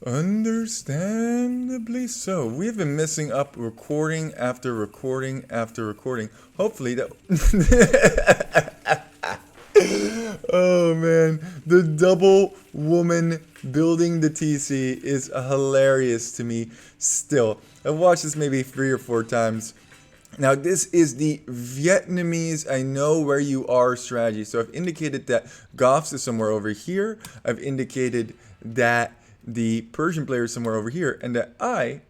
Understandably so. We've been messing up recording after recording after recording. Hopefully that. Oh man, the double woman building the TC is hilarious to me still. I've watched this maybe 3 or 4 times. Now, this is the Vietnamese I know where you are strategy. So I've indicated that Goffs is somewhere over here. I've indicated that the Persian player is somewhere over here, and that I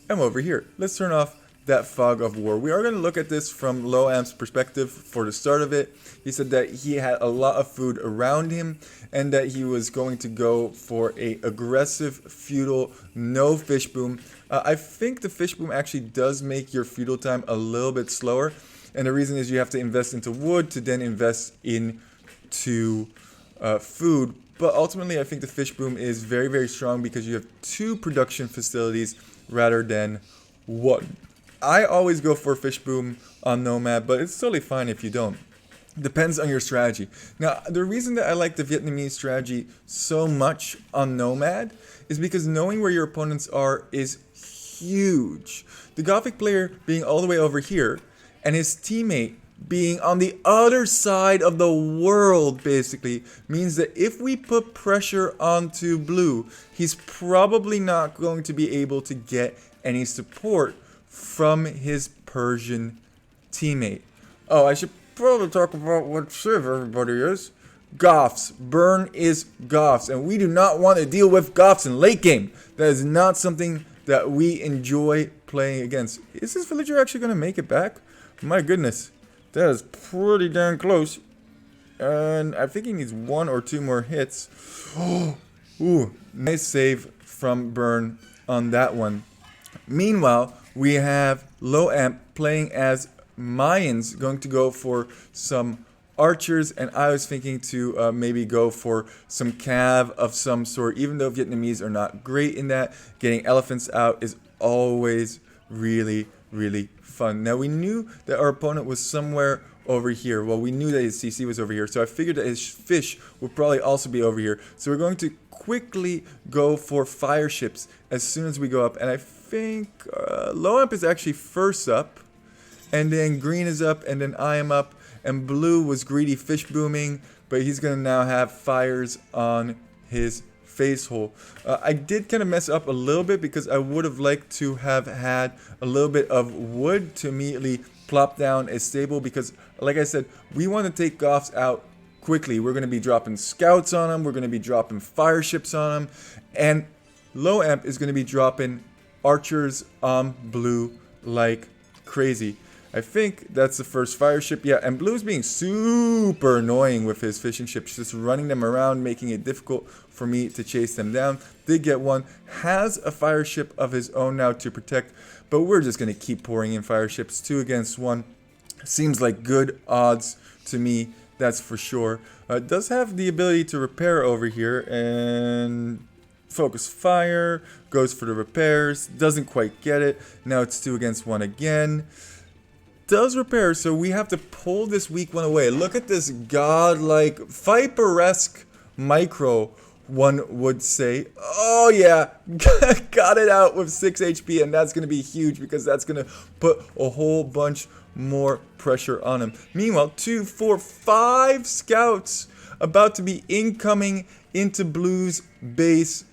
am over here. Let's turn off that fog of war. We are going to look at this from Low Amp's perspective for the start of it. He said that he had a lot of food around him and that he was going to go for a aggressive feudal no fish boom. I think the fish boom actually does make your feudal time a little bit slower, and the reason is you have to invest into wood to then invest into food. But ultimately, I think the fish boom is very, very strong because you have 2 production facilities rather than 1. I always go for fish boom on Nomad, but it's totally fine if you don't. Depends on your strategy. Now, the reason that I like the Vietnamese strategy so much on Nomad is because knowing where your opponents are is huge. The Gothic player being all the way over here and his teammate being on the other side of the world basically means that if we put pressure onto blue, he's probably not going to be able to get any support from his Persian teammate. Oh, I should probably talk about what civ everybody is. Goths. Burn is Goths, and we do not want to deal with Goths in late game. That is not something that we enjoy playing against. Is this villager actually going to make it back? My goodness. That is pretty darn close. And I think he needs 1 or 2 more hits. Ooh, nice save from Burn on that one. Meanwhile, we have Low Amp playing as Mayans, going to go for some archers, and I was thinking to maybe go for some cav of some sort. Even though Vietnamese are not great in that, getting elephants out is always really, really fun. Now, we knew that our opponent was somewhere over here. Well, we knew that his CC was over here, so I figured that his fish would probably also be over here. So we're going to quickly go for fire ships as soon as we go up, and I think Low Amp is actually first up, and then green is up, and then I am up, and blue was greedy fish booming, but he's going to now have fires on his face hole. I did kind of mess up a little bit because I would have liked to have had a little bit of wood to immediately plop down a stable because, like I said, we want to take Goths out quickly. We're going to be dropping scouts on them. We're going to be dropping fire ships on them. And Low Amp is going to be dropping archers on blue like crazy. I think that's the first fire ship. Yeah, and blue's being super annoying with his fishing ships, just running them around, making it difficult for me to chase them down. Did get one. Has a fire ship of his own now to protect, but we're just going to keep pouring in fire ships. 2 against 1. Seems like good odds to me, that's for sure. Does have the ability to repair over here, and focus fire, goes for the repairs, doesn't quite get it. Now it's 2 against 1 again. Does repair, so we have to pull this weak one away. Look at this godlike, Viper-esque micro, one would say. Oh yeah, got it out with 6 HP, and that's going to be huge because that's going to put a whole bunch more pressure on him. Meanwhile, 2, 4, 5 scouts about to be incoming into Blue's base.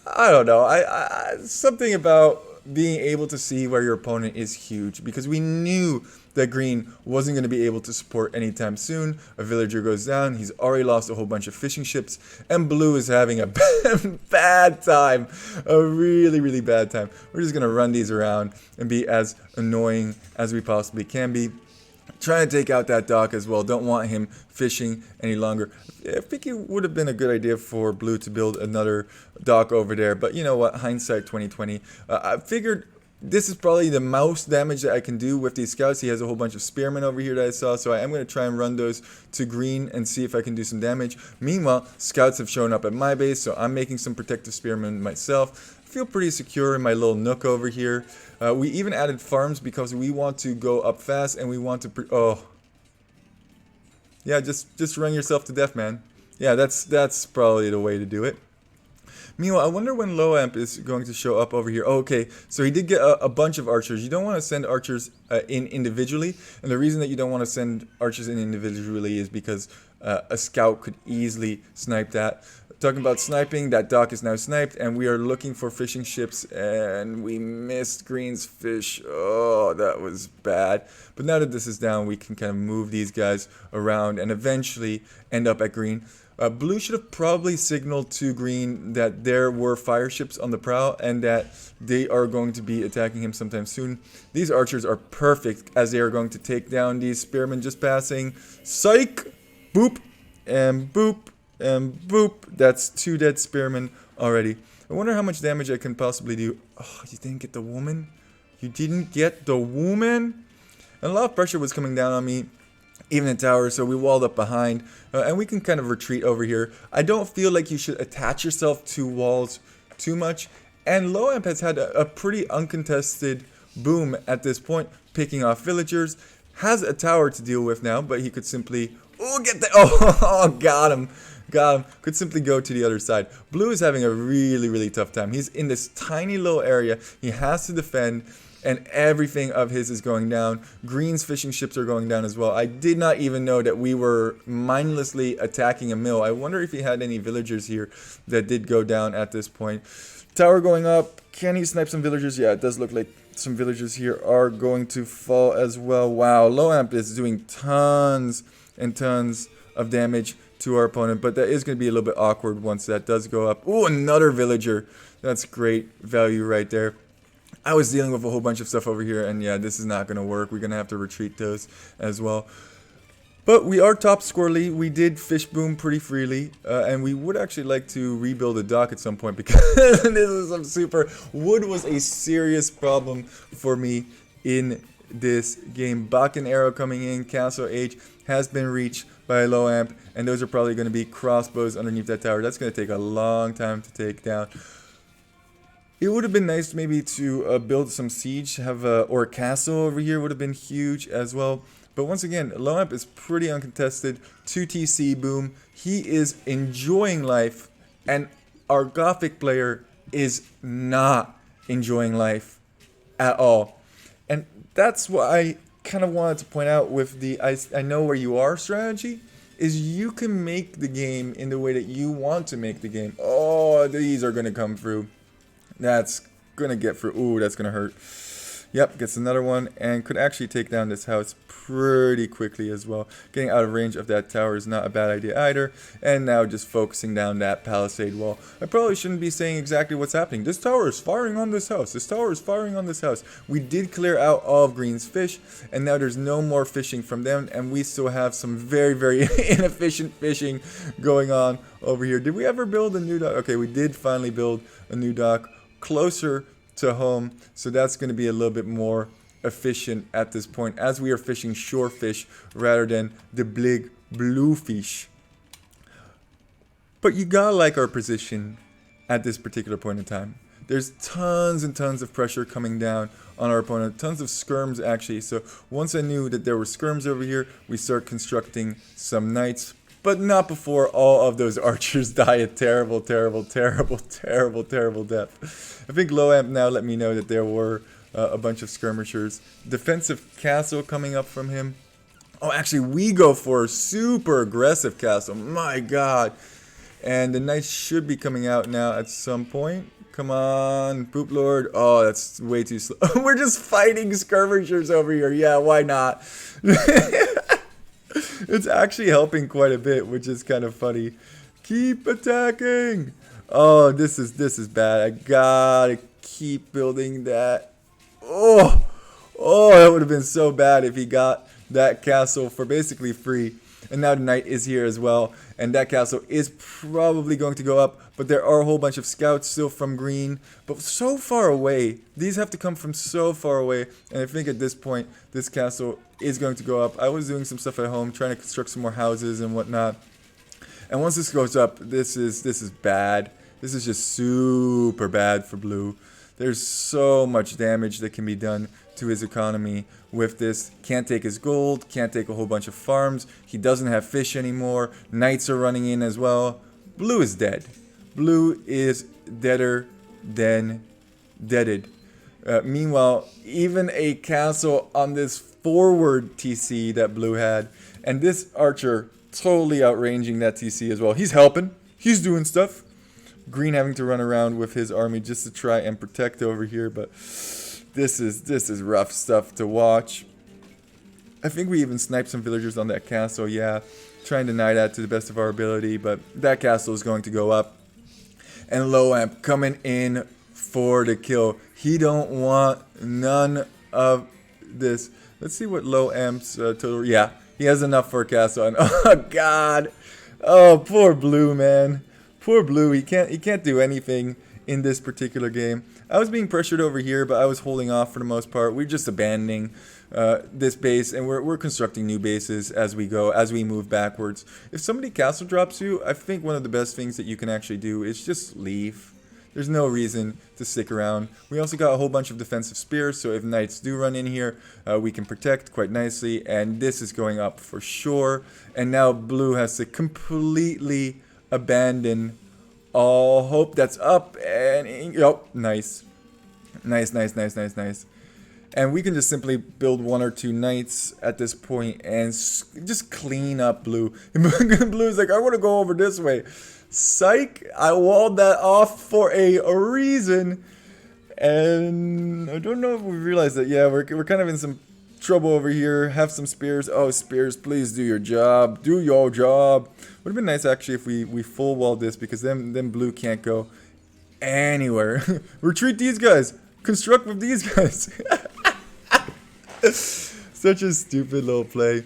I don't know, something about being able to see where your opponent is huge because we knew that green wasn't going to be able to support anytime soon. A villager goes down, he's already lost a whole bunch of fishing ships, and blue is having a bad time, a really, really bad time. We're just going to run these around and be as annoying as we possibly can be. Trying to take out that dock as well. Don't want him fishing any longer. I think it would have been a good idea for blue to build another dock over there. But you know what? Hindsight 2020. I figured this is probably the most damage that I can do with these scouts. He has a whole bunch of spearmen over here that I saw. So I am going to try and run those to green and see if I can do some damage. Meanwhile, scouts have shown up at my base. So I'm making some protective spearmen myself. I feel pretty secure in my little nook over here. We even added farms because we want to go up fast and we want to yeah, just run yourself to death, man. Yeah, that's probably the way to do it. Meanwhile, I wonder when low amp is going to show up over here. Oh, okay, so he did get a bunch of archers. You don't want to send archers in individually, and the reason that you don't want to send archers in individually is because a scout could easily snipe that. Talking about sniping, that dock is now sniped, and we are looking for fishing ships, and we missed Green's fish. Oh, that was bad. But now that this is down, we can kind of move these guys around and eventually end up at Green. Blue should have probably signaled to Green that there were fire ships on the prow and that they are going to be attacking him sometime soon. These archers are perfect as they are going to take down these spearmen just passing. Psych! Boop! And boop! And boop! That's 2 dead spearmen already. I wonder how much damage I can possibly do. Oh, you didn't get the woman? You didn't get the woman? And a lot of pressure was coming down on me. Even in tower, so we walled up behind, and we can kind of retreat over here. I don't feel like you should attach yourself to walls too much, and low amp has had a pretty uncontested boom at this point, picking off villagers. Has a tower to deal with now, but he could simply, got him, could simply go to the other side. Blue is having a really tough time. He's in this tiny little area, he has to defend, and everything of his is going down. Green's fishing ships are going down as well. I did not even know that we were mindlessly attacking a mill. I wonder if he had any villagers here that did go down at this point. Tower going up. Can he snipe some villagers? Yeah, it does look like some villagers here are going to fall as well. Wow, low amp is doing tons and tons of damage to our opponent, but that is going to be a little bit awkward once that does go up. Ooh, another villager. That's great value right there. I was dealing with a whole bunch of stuff over here, and yeah, this is not going to work. We're going to have to retreat those as well. But we are top squirrely. We did fish boom pretty freely, and we would actually like to rebuild a dock at some point because this is some super... Wood was a serious problem for me in this game. Bakken arrow coming in. Castle H has been reached by low amp, and those are probably going to be crossbows underneath that tower. That's going to take a long time to take down. It would have been nice maybe to build some siege, have or a castle over here would have been huge as well. But once again, low amp is pretty uncontested. 2 TC boom. He is enjoying life, and our Gothic player is not enjoying life at all. And that's what I kind of wanted to point out with the I know where you are strategy. Is you can make the game in the way that you want to make the game. Oh, these are going to come through. That's gonna get through. Ooh, that's gonna hurt. Yep, gets another one and could actually take down this house pretty quickly as well. Getting out of range of that tower is not a bad idea either. And now just focusing down that palisade wall. I probably shouldn't be saying exactly what's happening. This tower is firing on this house. This tower is firing on this house. We did clear out all of Green's fish, and now there's no more fishing from them, and we still have some very inefficient fishing going on over here. Did we ever build a new dock? Okay, we did finally build a new dock closer to home, so that's going to be a little bit more efficient at this point as we are fishing shore fish rather than the big blue fish. But you gotta like our position at this particular point in time. There's tons and tons of pressure coming down on our opponent, tons of skirms actually. So once I knew that there were skirms over here, we start constructing some knights. But not before all of those archers die a terrible death. I think low amp now let me know that there were a bunch of skirmishers. Defensive castle coming up from him. Oh, actually, we go for a super aggressive castle. My god. And the knights should be coming out now at some point. Come on, Poop Lord. Oh, that's way too slow. We're just fighting skirmishers over here. Yeah, why not? It's actually helping quite a bit, which is kind of funny. Keep attacking. Oh, this is bad. I gotta keep building that. Oh, that would have been so bad if he got that castle for basically free. And now the knight is here as well, and that castle is probably going to go up, but there are a whole bunch of scouts still from green, but so far away. These have to come from so far away, and I think at this point this castle is going to go up. I was doing some stuff at home, trying to construct some more houses and whatnot, and once this goes up, this is bad. This is just super bad for blue. There's so much damage that can be done to his economy with this. Can't take his gold, can't take a whole bunch of farms. He doesn't have fish anymore. Knights are running in as well. Blue is dead. Blue is deader than deaded. Meanwhile, even a castle on this forward TC that blue had, and this archer totally outranging that TC as well. He's helping. He's doing stuff. Green having to run around with his army just to try and protect over here, but this is rough stuff to watch. I think we even sniped some villagers on that castle, yeah. Trying to deny that to the best of our ability, but that castle is going to go up. And Low Amp coming in for the kill. He don't want none of this. Let's see what Low Amp's total. Yeah, he has enough for a castle. And oh god, oh poor Blue, man, poor Blue. He can't do anything in this particular game. I was being pressured over here, but I was holding off for the most part. We're just abandoning this base, and we're constructing new bases as we go, as we move backwards. If somebody castle drops you, I think one of the best things that you can actually do is just leave. There's no reason to stick around. We also got a whole bunch of defensive spears, so if knights do run in here, we can protect quite nicely, and this is going up for sure. And now Blue has to completely abandon all hope. That's up, and oh, nice. Nice. And we can just simply build 1 or 2 knights at this point and just clean up Blue. Blue's like, I want to go over this way. Psych, I walled that off for a reason. And I don't know if we realized that. Yeah, we're kind of in some trouble over here. Have some spears. Oh, spears, please do your job. Do your job. Would have been nice actually if we full walled this, because then Blue can't go anywhere. Retreat these guys. Construct with these guys. Such a stupid little play.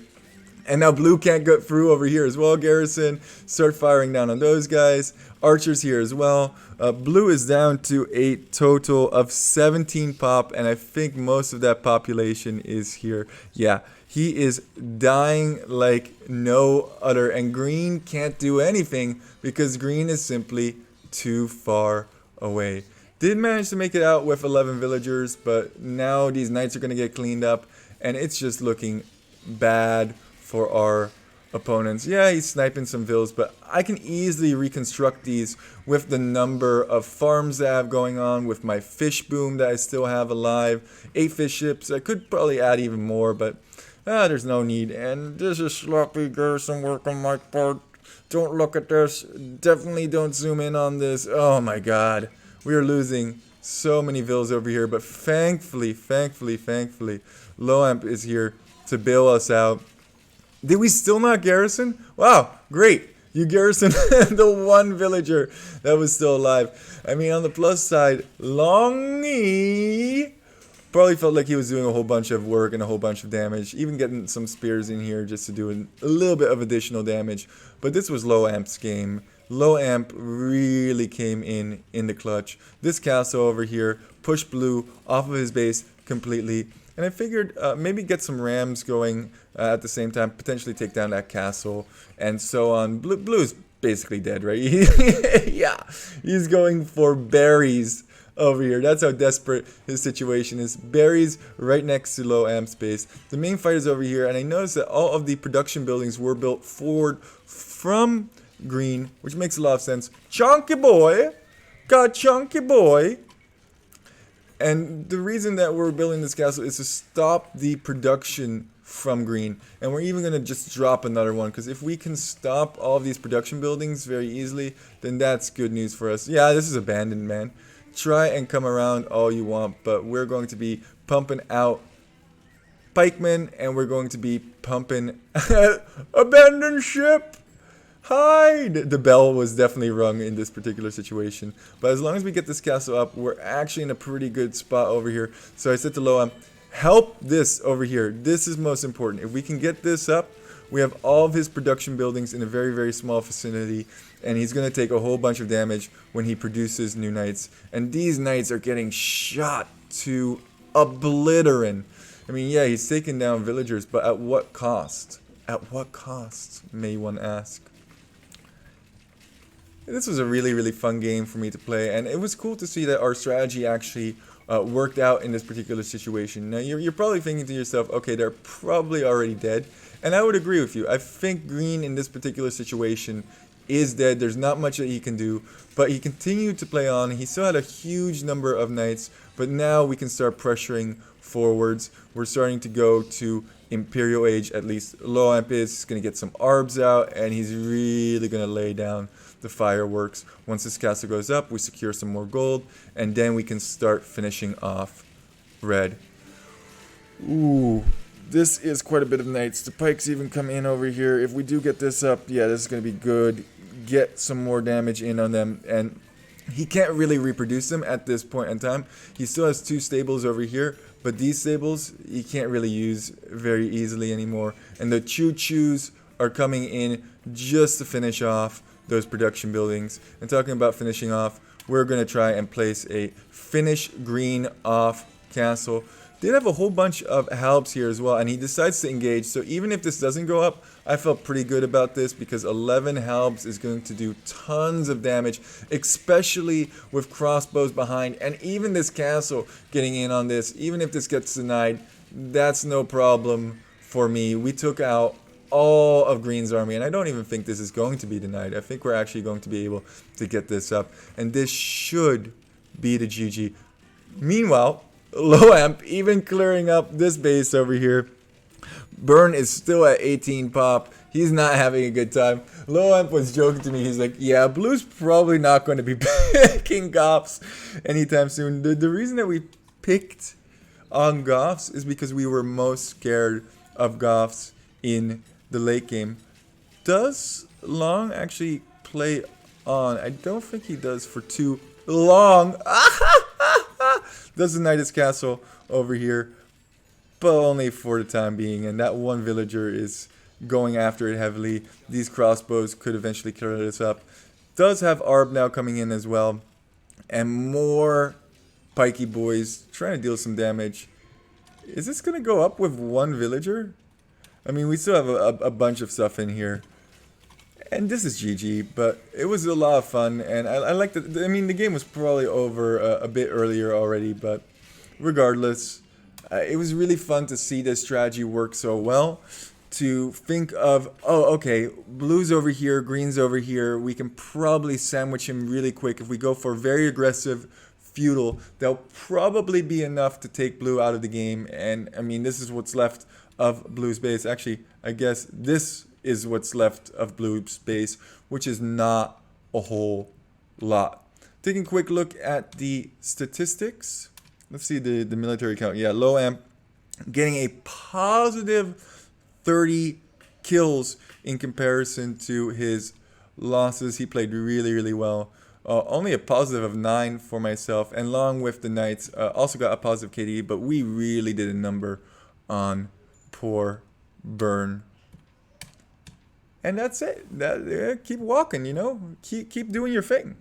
And now Blue can't get through over here as well. Garrison, start firing down on those guys. Archers here as well. Blue is down to a total of 17 pop, and I think most of that population is here. Yeah, he is dying like no other, and Green can't do anything because Green is simply too far away. Did manage to make it out with 11 villagers, but now these knights are going to get cleaned up, and it's just looking bad for our opponents. Yeah, he's sniping some vills, but I can easily reconstruct these with the number of farms that I have going on, with my fish boom that I still have alive. 8 fish ships. I could probably add even more, but there's no need. And this is sloppy garrison work on my part. Don't look at this. Definitely don't zoom in on this. Oh my god. We are losing so many vills over here, but thankfully, Low Amp is here to bail us out. Did we still not garrison? Wow, great. You garrisoned the one villager that was still alive. I mean, on the plus side, Longy probably felt like he was doing a whole bunch of work and a whole bunch of damage. Even getting some spears in here just to do a little bit of additional damage. But this was Low Amp's game. Low Amp really came in the clutch. This castle over here pushed Blue off of his base completely. And I figured maybe get some rams going at the same time, potentially take down that castle, and so on. Blue's basically dead, right? Yeah, he's going for berries over here. That's how desperate his situation is. Berries right next to Low Amp's base. The main fight is over here, and I noticed that all of the production buildings were built forward from Green, which makes a lot of sense. Chunky boy! Got chunky boy! And the reason that we're building this castle is to stop the production from Green. And we're even going to just drop another one, because if we can stop all of these production buildings very easily, then that's good news for us. Yeah, this is abandoned, man. Try and come around all you want, but we're going to be pumping out pikemen, and we're going to be pumping abandoned ship! Hide! The bell was definitely rung in this particular situation. But as long as we get this castle up, we're actually in a pretty good spot over here. So I said to Loa, help this over here. This is most important. If we can get this up, we have all of his production buildings in a very, very small vicinity. And he's going to take a whole bunch of damage when he produces new knights. And these knights are getting shot to obliterin. I mean, yeah, he's taking down villagers, but at what cost? At what cost, may one ask? This was a really, really fun game for me to play, and it was cool to see that our strategy actually worked out in this particular situation. Now, you're probably thinking to yourself, okay, they're probably already dead, and I would agree with you. I think Green in this particular situation is dead. There's not much that he can do, but he continued to play on. He still had a huge number of knights, but now we can start pressuring forwards. We're starting to go to Imperial Age, at least Low Amp is going to get some arbs out, and he's really going to lay down the fireworks. Once this castle goes up, we secure some more gold, and then we can start finishing off red. Ooh, this is quite a bit of knights. The pikes even come in over here. If we do get this up, yeah, this is going to be good. Get some more damage in on them, and he can't really reproduce them at this point in time. He still has 2 stables over here, but these stables he can't really use very easily anymore. And the choo-choos are coming in just to finish off those production buildings. And talking about finishing off, we're going to try and place a finish green off castle. Did have a whole bunch of halbs here as well, and he decides to engage. So even if this doesn't go up, I felt pretty good about this because 11 halbs is going to do tons of damage, especially with crossbows behind. And even this castle getting in on this, even if this gets denied, that's no problem for me. We took out all of Green's army, and I don't even think this is going to be denied. I think we're actually going to be able to get this up, and this should be the GG. Meanwhile, Low Amp even clearing up this base over here. Burn is still at 18 pop. He's not having a good time. Low Amp was joking to me. He's like, yeah, Blue's probably not going to be picking Goths anytime soon. The reason that we picked on Goths is because we were most scared of Goths in the late game. Does Long actually play on? I don't think he does for too long. Does the Knight his castle over here, but only for the time being. And that one villager is going after it heavily. These crossbows could eventually clear this up. Does have Arb now coming in as well. And more pikey boys trying to deal some damage. Is this going to go up with one villager? I mean, we still have a bunch of stuff in here. And this is GG, but it was a lot of fun, and I like that. I mean, the game was probably over a bit earlier already, but regardless, it was really fun to see this strategy work so well. To think of, oh, okay, Blue's over here, Green's over here. We can probably sandwich him really quick. If we go for very aggressive feudal, that'll probably be enough to take Blue out of the game. And, I mean, this is what's left of Blue's base. Actually, I guess this is what's left of Blue's base, which is not a whole lot. Taking a quick look at the statistics. Let's see the military count. Yeah, Low Amp getting a positive 30 kills in comparison to his losses. He played really, really well. Only a positive of 9 for myself, and Long with the Knights also got a positive KD, but we really did a number on poor Burn. And that's it. Keep walking, you know? Keep doing your thing.